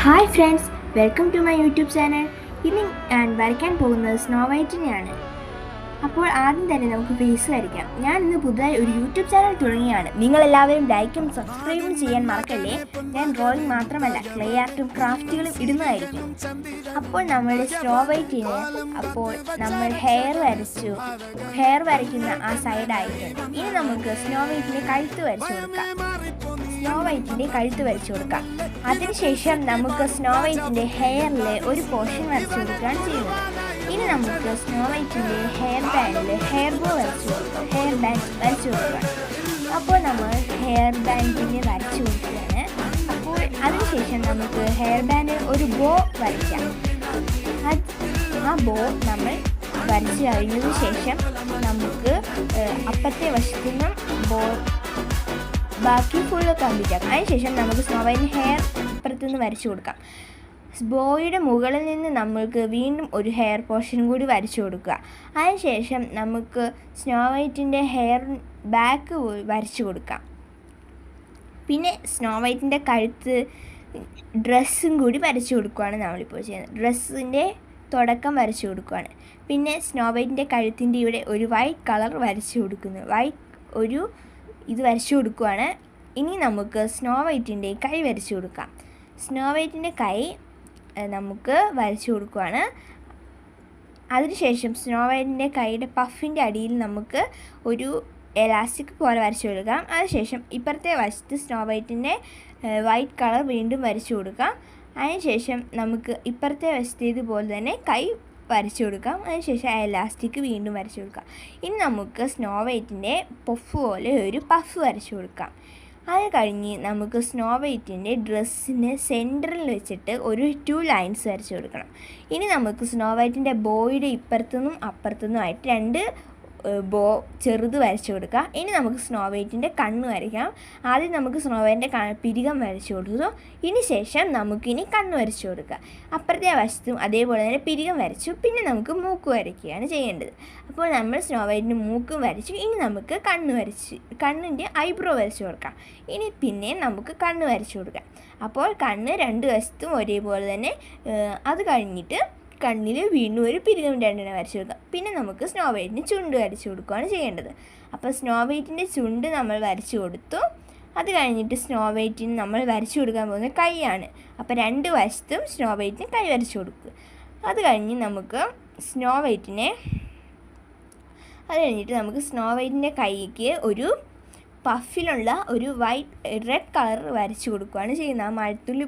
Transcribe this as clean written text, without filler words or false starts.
Hi friends, welcome to my YouTube channel. ഇന്ന് ഞാൻ വരയ്ക്കാൻ പോകുന്നത് സ്നോ വൈറ്റിനെയാണ്. അപ്പോൾ ആദ്യം തന്നെ നമുക്ക് ഫേസ് വരയ്ക്കാം. ഞാൻ ഇന്ന് പുതുതായി ഒരു യൂട്യൂബ് ചാനൽ തുടങ്ങിയാണ്. നിങ്ങളെല്ലാവരും ലൈക്കും സബ്സ്ക്രൈബും ചെയ്യാൻ മറക്കല്ലേ. ഞാൻ ഡ്രോയിങ് മാത്രമല്ല ക്ലേ ആർട്ടും ക്രാഫ്റ്റുകളും ഇടുന്നതായിരിക്കും. അപ്പോൾ നമ്മുടെ സ്നോ വൈറ്റിന് നമ്മൾ ഹെയർ വരയ്ക്കുന്ന ആ സൈഡായിട്ടുണ്ട്. ഇനി നമുക്ക് സ്നോ വൈറ്റിൻ്റെ കഴുത്ത് വരച്ചു കൊടുക്കാം. അതിനുശേഷം നമുക്ക് സ്നോ വൈറ്റിൻ്റെ ഹെയറിലെ ഒരു പോർഷൻ വരച്ചു കൊടുക്കുകയാണ് ചെയ്യുന്നത്. ഇനി നമുക്ക് സ്നോ വൈറ്റിൻ്റെ ഹെയർ ബാൻഡ് വരച്ചു കൊടുക്കാം. അപ്പോൾ നമ്മൾ ഹെയർ ബാൻഡിന് വരച്ചു കൊടുക്കുകയാണ്. അപ്പോൾ അതിനുശേഷം നമുക്ക് ഹെയർ ബാൻഡ് ഒരു ബോ വരയ്ക്കാം. ആ ബോ നമ്മൾ വരച്ചു കഴിഞ്ഞതിന് ശേഷം നമുക്ക് അപ്പുറത്തെ വശത്തു നിന്നും ബോ ബാക്കി ഫുള്ള് കംപ്ലീറ്റ് ആക്കാം. അതിനുശേഷം നമുക്ക് സ്നോ വൈറ്റിന് ഹെയർ ഇപ്പുറത്തു നിന്ന് വരച്ചു കൊടുക്കാം. ബോയുടെ മുകളിൽ നിന്ന് നമ്മൾക്ക് വീണ്ടും ഒരു ഹെയർ പോർഷൻ കൂടി വരച്ചു കൊടുക്കുക. അതിനുശേഷം നമുക്ക് സ്നോ വൈറ്റിൻ്റെ ഹെയർ ബാക്ക് വരച്ചു കൊടുക്കാം. പിന്നെ സ്നോ വൈറ്റിൻ്റെ കഴുത്ത് ഡ്രസ്സും കൂടി വരച്ചു കൊടുക്കുകയാണ് നമ്മളിപ്പോൾ ചെയ്യുന്നത്. ഡ്രസ്സിൻ്റെ തുടക്കം വരച്ചു കൊടുക്കുകയാണ്. പിന്നെ സ്നോ വൈറ്റിൻ്റെ കഴുത്തിൻ്റെ ഇവിടെ ഒരു വൈറ്റ് കളർ വരച്ചു കൊടുക്കുന്നു. ഇത് വരച്ചു കൊടുക്കുകയാണ്. ഇനി നമുക്ക് സ്നോ വൈറ്റിൻ്റെ കൈ വരച്ചു കൊടുക്കാം. സ്നോ വൈറ്റിൻ്റെ കൈ നമുക്ക് വരച്ചു കൊടുക്കുകയാണ്. അതിനുശേഷം സ്നോ വൈറ്റിൻ്റെ കൈയുടെ പഫിൻ്റെ അടിയിൽ നമുക്ക് ഒരു എലാസ്റ്റിക് പോലെ വരച്ചു കൊടുക്കാം. അതിനുശേഷം ഇപ്പുറത്തെ വശത്ത് സ്നോ വൈറ്റിൻ്റെ വൈറ്റ് കളർ വീണ്ടും വരച്ചു കൊടുക്കാം. അതിനുശേഷം നമുക്ക് ഇപ്പുറത്തെ വശത്ത് ഇതുപോലെ തന്നെ കൈ വരച്ചു കൊടുക്കാം. അതിനുശേഷം എലാസ്റ്റിക് വീണ്ടും വരച്ചു കൊടുക്കാം. ഇനി നമുക്ക് സ്നോ വൈറ്റിൻ്റെ പോലെ ഒരു പഫ് വരച്ചു കൊടുക്കാം. അത് കഴിഞ്ഞ് നമുക്ക് സ്നോ വൈറ്റിൻ്റെ ഡ്രസ്സിന് സെൻറ്ററിൽ വെച്ചിട്ട് ഒരു 2 ലൈൻസ് വരച്ചു കൊടുക്കണം. ഇനി നമുക്ക് സ്നോ വൈറ്റിൻ്റെ ബോയുടെ ഇപ്പുറത്തുനിന്നും അപ്പുറത്തുനിന്നുമായിട്ട് 2 ബോ ചെറുത് വരച്ചു കൊടുക്കുക. ഇനി നമുക്ക് സ്നോ വൈറ്റിൻ്റെ കണ്ണ് വരയ്ക്കാം. ആദ്യം നമുക്ക് സ്നോ വൈറ്റിൻ്റെ പിരികം വരച്ചു കൊടുത്തു. ഇനി ശേഷം നമുക്കിനി കണ്ണ് വരച്ചു കൊടുക്കുക. അപ്പുറത്തെ വശത്തും അതേപോലെ തന്നെ പിരികം വരച്ചു. പിന്നെ നമുക്ക് മൂക്ക് വരയ്ക്കുകയാണ് ചെയ്യേണ്ടത്. അപ്പോൾ നമ്മൾ സ്നോ വൈറ്റിൻ്റെ മൂക്കും വരച്ചു. ഇനി നമുക്ക് കണ്ണിൻ്റെ ഐബ്രോ വരച്ചു കൊടുക്കാം. ഇനി പിന്നെ നമുക്ക് കണ്ണ് വരച്ചു കൊടുക്കാം. അപ്പോൾ കണ്ണ് 2 വശത്തും ഒരേപോലെ തന്നെ. അത് കഴിഞ്ഞിട്ട് കണ്ണിൽ വീണ്ടും ഒരു പിരികം 2 വരച്ചു കൊടുക്കാം. പിന്നെ നമുക്ക് സ്നോ വൈറ്റിന് ചുണ്ട് വരച്ചു കൊടുക്കുകയാണ് ചെയ്യേണ്ടത്. അപ്പോൾ സ്നോ വൈറ്റിൻ്റെ ചുണ്ട് നമ്മൾ വരച്ചു കൊടുത്തു. അത് കഴിഞ്ഞിട്ട് സ്നോ വൈറ്റിന് നമ്മൾ വരച്ചു കൊടുക്കാൻ പോകുന്നത് കൈയാണ്. അപ്പോൾ 2 വശത്തും സ്നോ വൈറ്റിന് കൈ വരച്ചു കൊടുക്കുക. അത് കഴിഞ്ഞിട്ട് നമുക്ക് സ്നോ വൈറ്റിൻ്റെ കൈക്ക് ഒരു പഫിലുള്ള ഒരു റെഡ് കളർ വരച്ചു കൊടുക്കുകയാണ് ചെയ്യുന്നത്. ആ മഴത്തുള്ളി